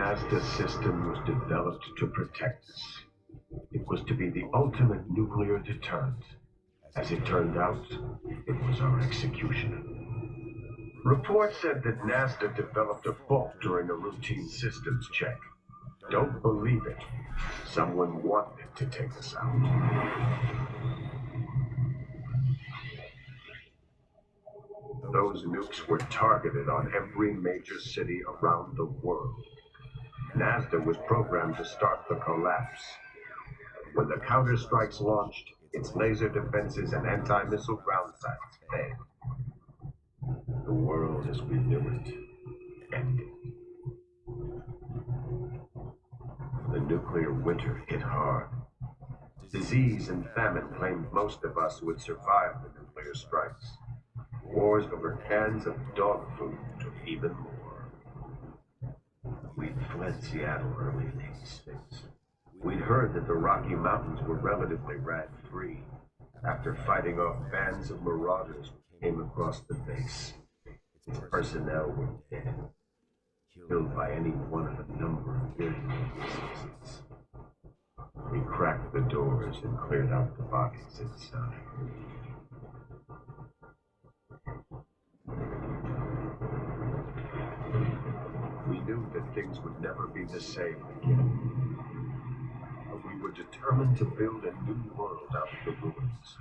NASDA system was developed to protect us. It was to be the ultimate nuclear deterrent. As it turned out, it was our executioner. Reports said that NASDA developed a fault during a routine systems check. Don't believe it. Someone wanted to take us out. Those nukes were targeted on every major city around the world. NASDA was programmed to start the collapse. When the counterstrikes launched, its laser defenses and anti-missile ground sites failed. The world as we knew it ended. The nuclear winter hit hard. Disease and famine claimed most of us would survive the nuclear strikes. Wars over cans of dog food took even more. We'd fled Seattle early in '86. We'd heard that the Rocky Mountains were relatively rat-free after fighting off bands of marauders who came across the base. Its personnel were dead, killed by any one of a number of irritating diseases. We cracked the doors and cleared out the bodies inside. We knew that things would never be the same again. But we were determined to build a new world out of the ruins.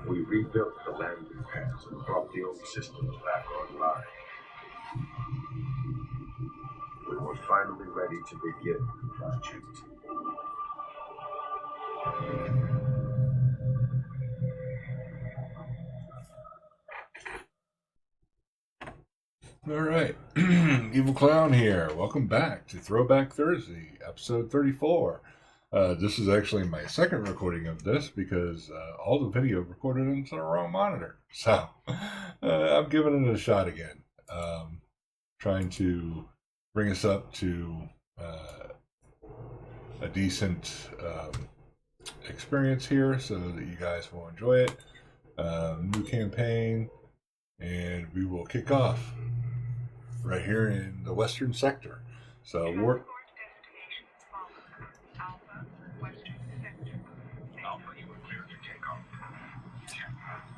We rebuilt the landing pads and brought the old systems back online. We were finally ready to begin the project. All right, Evil Clown here. Welcome back to Throwback Thursday, episode 34. This is actually my second recording of this because all the video recorded into the wrong monitor. So I'm giving it a shot again. Trying to bring us up to a decent experience here so that you guys will enjoy it. New campaign, and we will kick off right here in the western sector. So we're a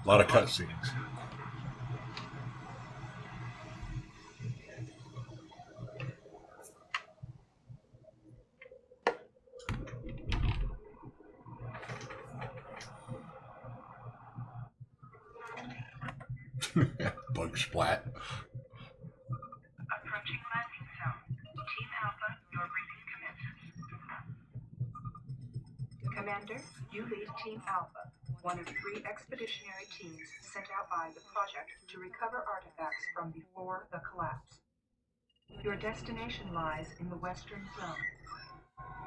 lot of cutscenes. Bug splat. Approaching landing zone. Team Alpha, your briefing commences. Commander, you lead Team Alpha, one of 3 expeditionary teams sent out by the project to recover artifacts from before the collapse. Your destination lies in the western zone.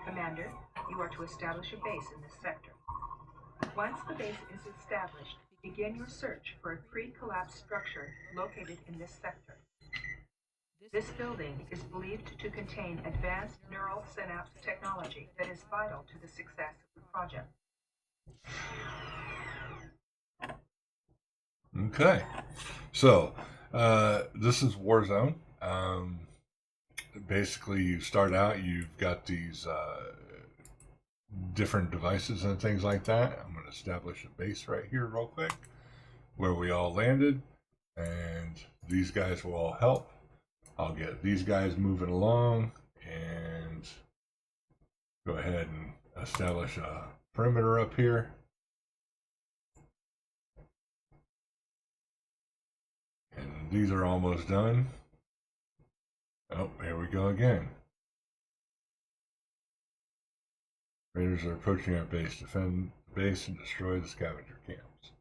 Commander, you are to establish a base in this sector. Once the base is established, begin your search for a pre-collapse structure located in this sector. This building is believed to contain advanced neural synapse technology that is vital to the success of the project. Okay, so this is Warzone. Basically, you start out, you've got these different devices and things like that. I'm going to establish a base right here real quick where we all landed, and these guys will all help. I'll get these guys moving along and go ahead and establish a perimeter up here. And these are almost done. Oh, here we go again. Raiders are approaching our base. Defend the base and destroy the scavenger camps.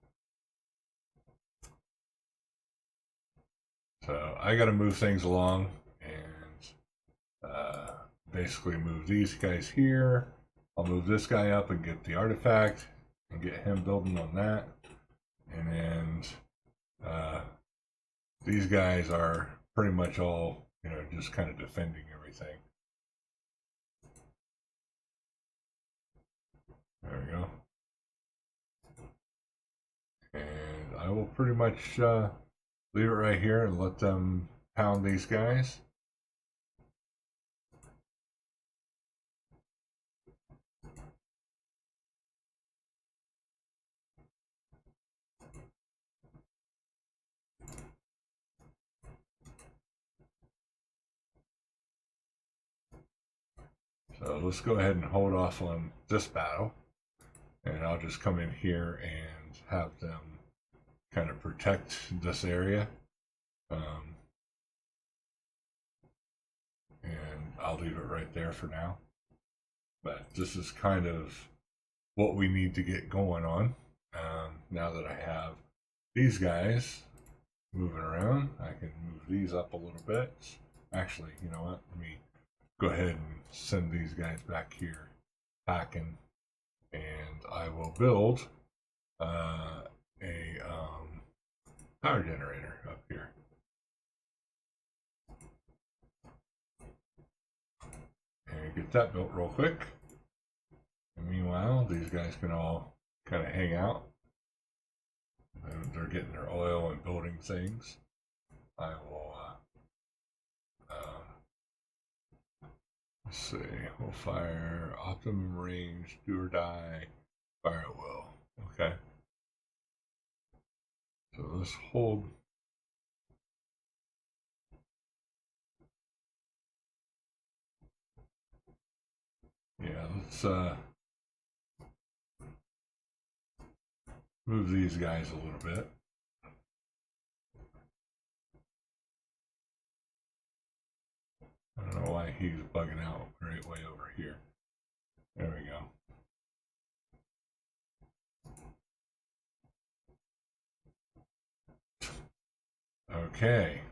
So I got to move things along and basically move these guys here. I'll move this guy up and get the artifact and get him building on that. And then these guys are pretty much all, just kind of defending everything. There we go. And I will pretty much leave it right here and let them pound these guys. So let's go ahead and hold off on this battle. And I'll just come in here and have them kind of protect this area. And I'll leave it right there for now. But this is kind of what we need to get going on. Now that I have these guys moving around, I can move these up a little bit. Actually, you know what? Let me go ahead and send these guys back here packing, and I will build a power generator up here. And get that built real quick. And meanwhile, these guys can all kind of hang out. And they're getting their oil and building things. I will, let's see, we'll fire optimum range, do or die, fire at will. Okay. So let's hold. Yeah, let's move these guys a little bit. I don't know why he's bugging out right way over here. There we go. Okay,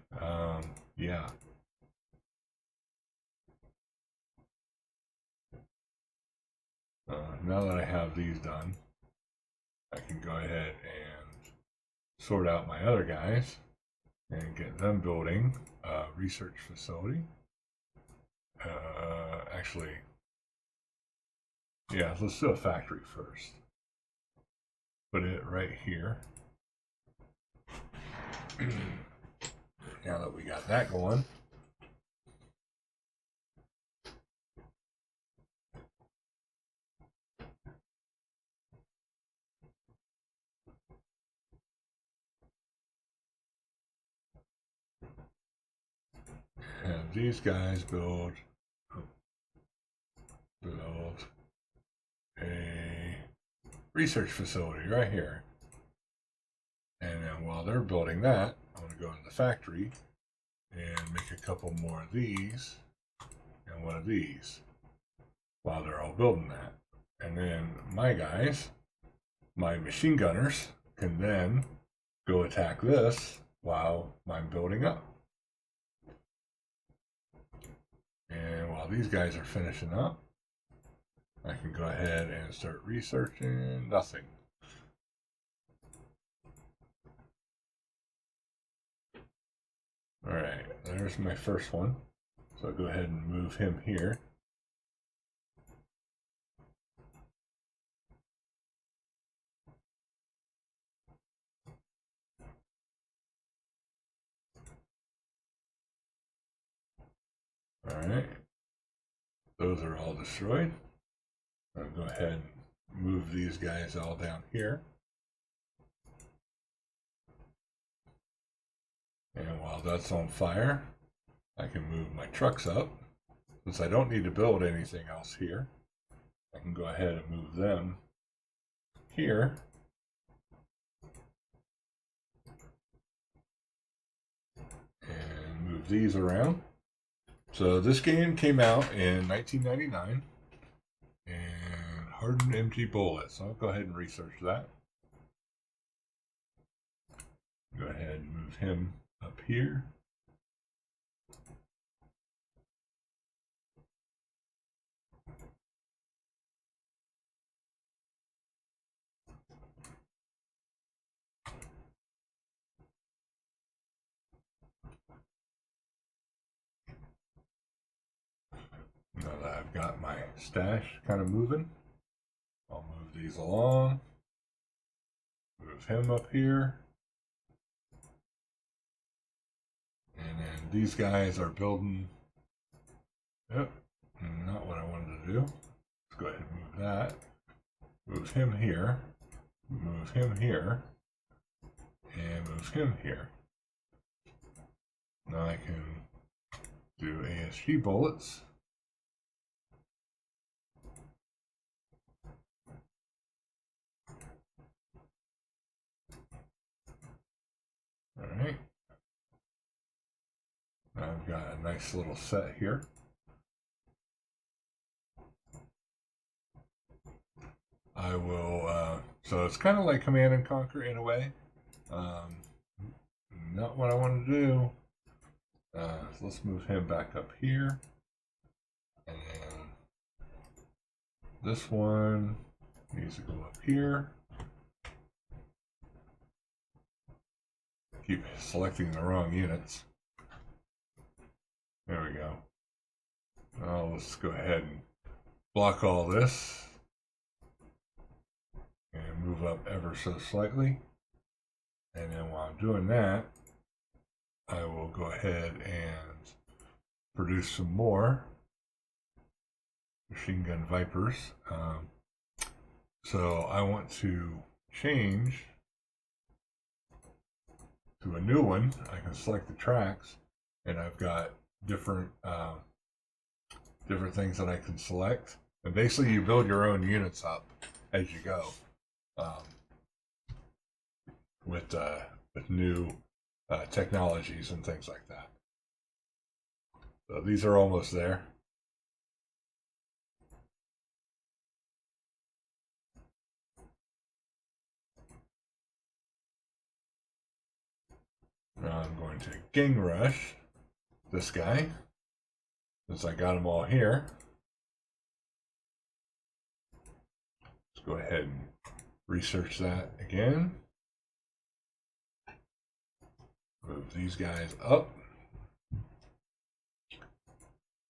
yeah. Now that I have these done, I can go ahead and sort out my other guys and get them building a research facility. Actually, yeah, let's do a factory first. Put it right here. Now that we got that going, have these guys build a research facility right here. And then while they're building that, I'm going to go into the factory and make a couple more of these and one of these while they're all building that. And then my guys, my machine gunners, can then go attack this while I'm building up. And while these guys are finishing up, I can go ahead and start researching nothing. All right, there's my first one. So I'll go ahead and move him here. All right, those are all destroyed. I'll go ahead and move these guys all down here. And while that's on fire, I can move my trucks up. Since I don't need to build anything else here, I can go ahead and move them here. And move these around. So this game came out in 1999 and hardened empty bullets. So I'll go ahead and research that. Go ahead and move him up here. Now that I've got my stash kind of moving, I'll move these along. Move him up here. And then these guys are building. Yep, not what I wanted to do. Let's go ahead and move that. Move him here. Move him here. And move him here. Now I can do ASG bullets. I've got a nice little set here. I will, so it's kind of like Command and Conquer in a way. Not what I want to do. So let's move him back up here. And then this one needs to go up here. Keep selecting the wrong units. There we go. Now let's go ahead and block all this and move up ever so slightly. And then while I'm doing that, I will go ahead and produce some more machine gun Vipers. So I want to change to a new one. I can select the tracks, and I've got different different things that I can select. And basically, you build your own units up as you go with new technologies and things like that. So these are almost there. Now I'm going to gang rush this guy, since I got them all here. Let's go ahead and research that again. Move these guys up.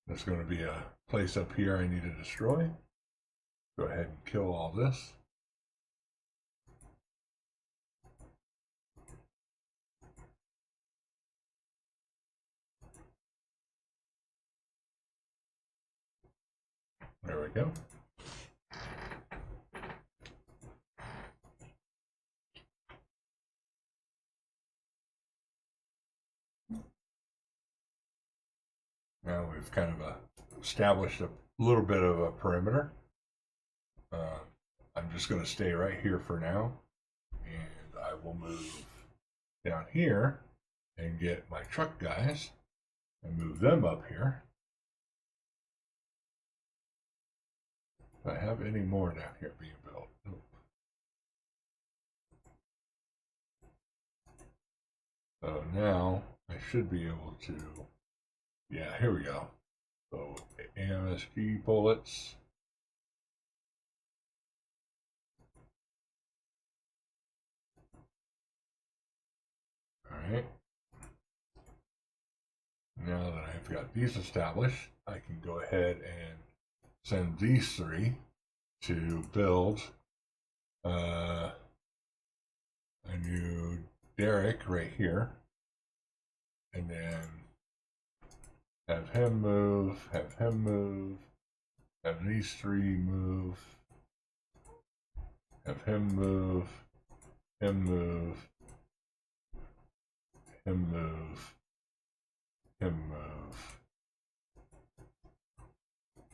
There's going to be a place up here I need to destroy. Go ahead and kill all this. There we go. Now we've kind of established a little bit of a perimeter. I'm just going to stay right here for now, and I will move down here and get my truck guys and move them up here. Do I have any more down here being built? Nope. So now I should be able to, yeah, here we go. So AMSG bullets. All right. Now that I've got these established, I can go ahead and send these three to build a new derrick right here, and then have him move, have these three move, have him move, him move, him move, him move.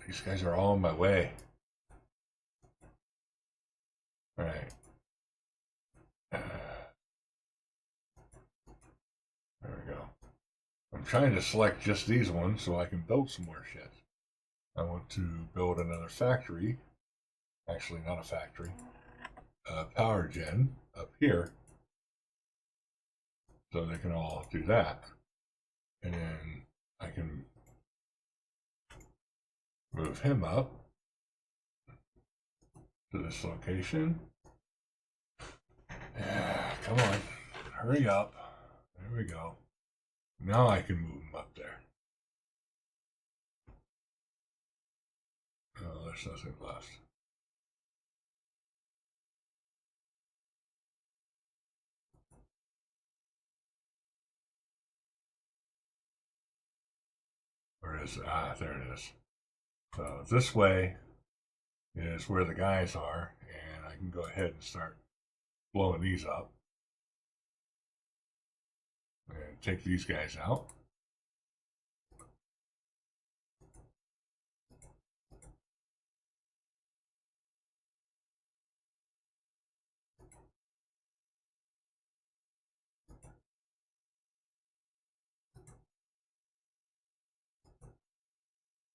These guys are all in my way. All right. There we go. I'm trying to select just these ones so I can build some more shit. I want to build another factory. Actually, not a factory. Power gen up here. So they can all do that. And then I can move him up to this location. Yeah, come on. Hurry up. There we go. Now I can move him up there. Oh, there's nothing left. Where is it? Ah, there it is. So this way is where the guys are, and I can go ahead and start blowing these up. And take these guys out.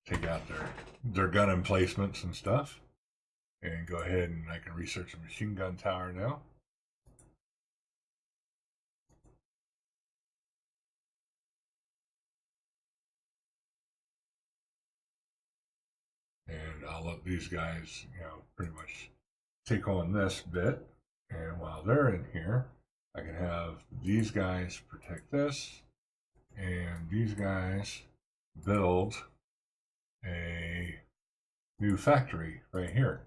take out their gun emplacements and stuff. And go ahead and I can research a machine gun tower now. And I'll let these guys, pretty much take on this bit. And while they're in here, I can have these guys protect this, and these guys build a new factory right here.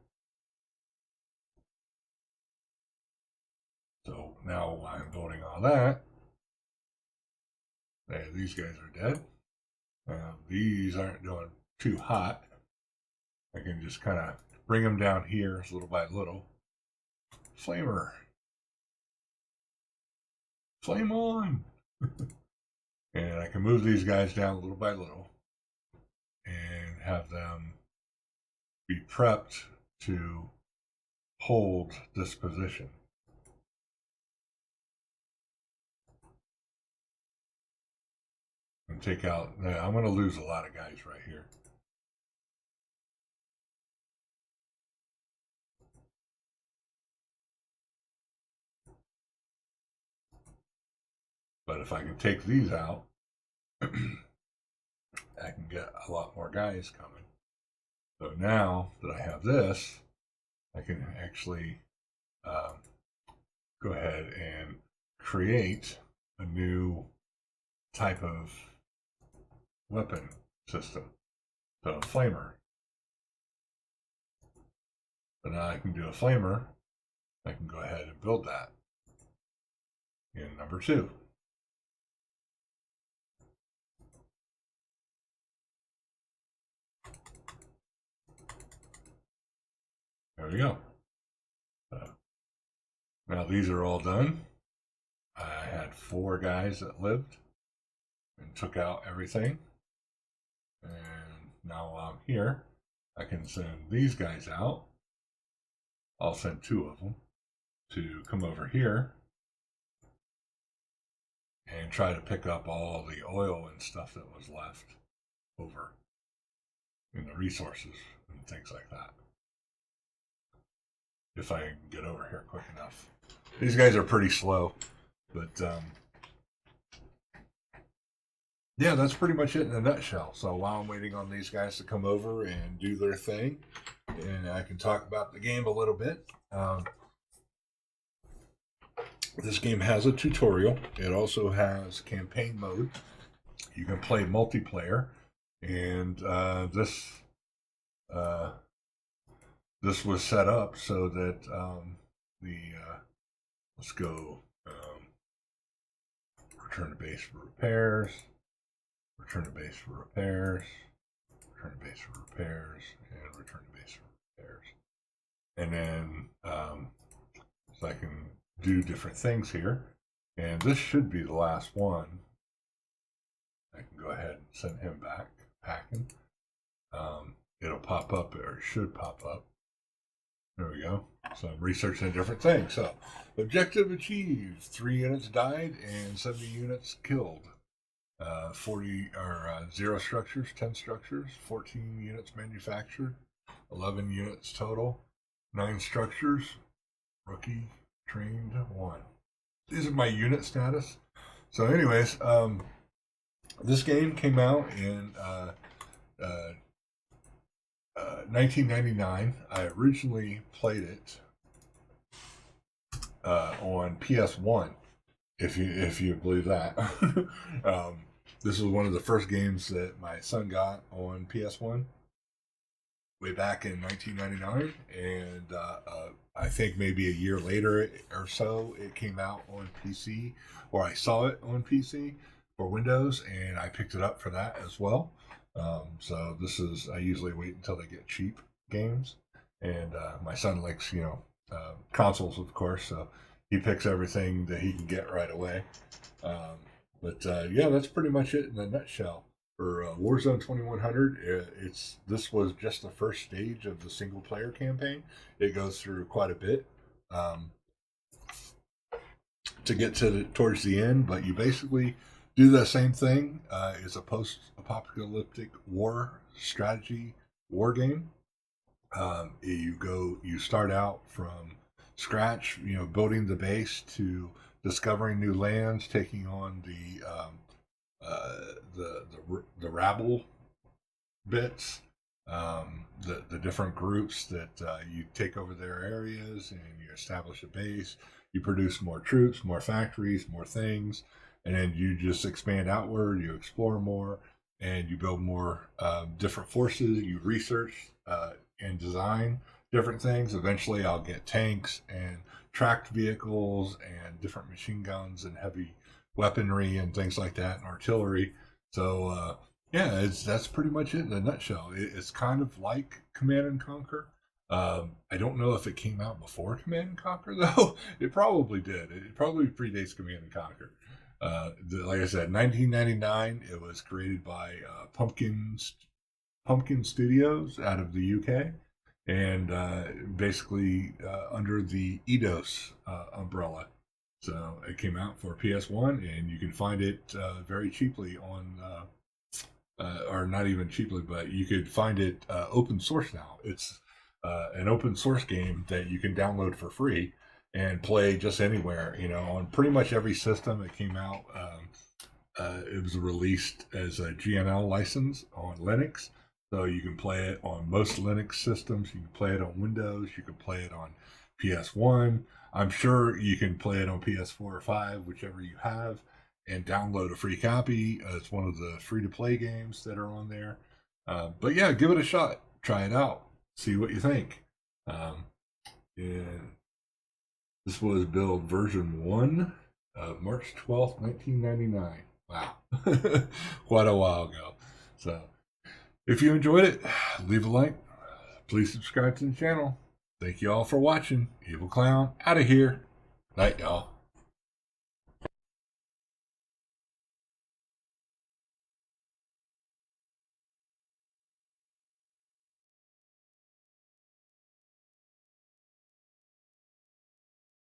So now while I'm building all that, these guys are dead. These aren't doing too hot. I can just kind of bring them down here little by little. Flamer. Flame on! And I can move these guys down little by little and have them be prepped to hold this position. And take out, I'm going to lose a lot of guys right here. But if I can take these out, I can get a lot more guys coming. So now that I have this, I can actually go ahead and create a new type of weapon system. So a flamer. So now I can do a flamer. I can go ahead and build that in number 2. There we go. Now these are all done. I had 4 guys that lived and took out everything. And now while I'm here, I can send these guys out. I'll send 2 of them to come over here and try to pick up all the oil and stuff that was left over in the resources and things like that. If I can get over here quick enough. These guys are pretty slow, but yeah, that's pretty much it in a nutshell. So while I'm waiting on these guys to come over and do their thing, and I can talk about the game a little bit. This game has a tutorial. It also has campaign mode. You can play multiplayer, and this was set up so that let's go return to base for repairs, return to base for repairs, return to base for repairs, and return to base for repairs. And then so I can do different things here. And this should be the last one. I can go ahead and send him back packing. It'll pop up, or it should pop up. There we go. So I'm researching different things. So, objective achieved. 3 units died and 70 units killed. 0 structures, 10 structures, 14 units manufactured, 11 units total, 9 structures, rookie trained 1. These are my unit status. So anyways, this game came out in 1999. I originally played it on PS1, if you believe that. This was one of the first games that my son got on PS1 way back in 1999, and I think maybe a year later or so it came out on PC, or I saw it on PC for Windows, and I picked it up for that as well. So I usually wait until they get cheap games, and my son likes consoles, of course, so he picks everything that he can get right away. But yeah, that's pretty much it in a nutshell for Warzone 2100. This was just the first stage of the single player campaign. It goes through quite a bit to get towards the end, but you basically do the same thing. It's a post-apocalyptic war strategy war game. You start out from scratch, building the base to discovering new lands, taking on the rabble bits, the different groups that you take over their areas, and you establish a base. You produce more troops, more factories, more things, and then you just expand outward. You explore more, and you build more different forces. You research and design different things. Eventually, I'll get tanks and tracked vehicles and different machine guns and heavy weaponry and things like that, and artillery. So yeah, that's pretty much it in a nutshell. It's kind of like Command and Conquer. I don't know if it came out before Command and Conquer though. It probably did. It probably predates Command and Conquer. Like I said, 1999. It was created by Pumpkin Studios out of the UK, and basically under the EIDOS umbrella. So it came out for PS1, and you can find it very cheaply on, or not even cheaply, but you could find it open source now. It's an open source game that you can download for free and play just anywhere, on pretty much every system. It came out, it was released as a GNL license on Linux. So you can play it on most Linux systems. You can play it on Windows. You can play it on PS1. I'm sure you can play it on PS4 or 5, whichever you have, and download a free copy. It's one of the free-to-play games that are on there. But yeah, give it a shot. Try it out. See what you think. And this was build version 1 of March 12th, 1999. Wow. Quite a while ago. So if you enjoyed it, leave a like. Please subscribe to the channel. Thank you all for watching. Evil Clown out of here. Night, y'all.